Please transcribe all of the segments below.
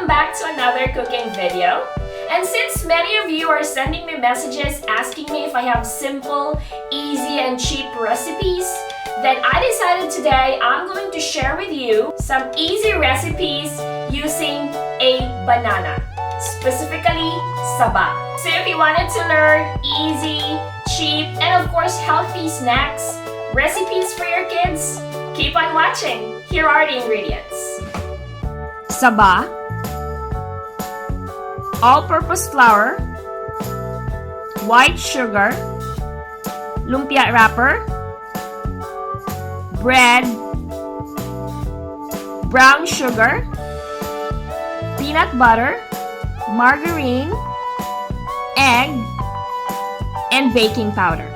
Welcome back to another cooking video. And since many of you are sending me messages asking me if I have simple, easy, and cheap recipes, then I decided today I'm going to share with you some easy recipes using a banana, specifically saba. So if you wanted to learn easy, cheap, and of course healthy snacks, recipes for your kids, keep on watching. Here are the ingredients. Saba, all-purpose flour, white sugar, lumpia wrapper, bread, brown sugar, peanut butter, margarine, egg, and baking powder.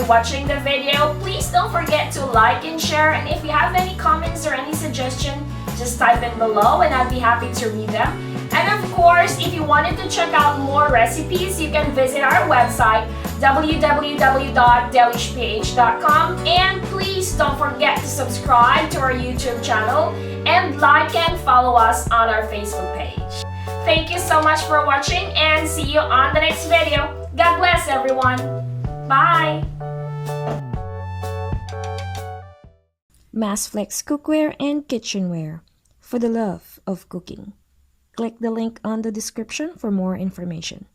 watching the video. Please don't forget to like and share, and if you have any comments or any suggestion, just type in below and I'd be happy to read them. And of course, if you wanted to check out more recipes, you can visit our website www.delishph.com, and please don't forget to subscribe to our YouTube channel and like and follow us on our Facebook page. Thank you so much for watching and see you on the next video. God bless everyone. Bye! Massflex cookware and kitchenware for the love of cooking. Click the link on the description for more information.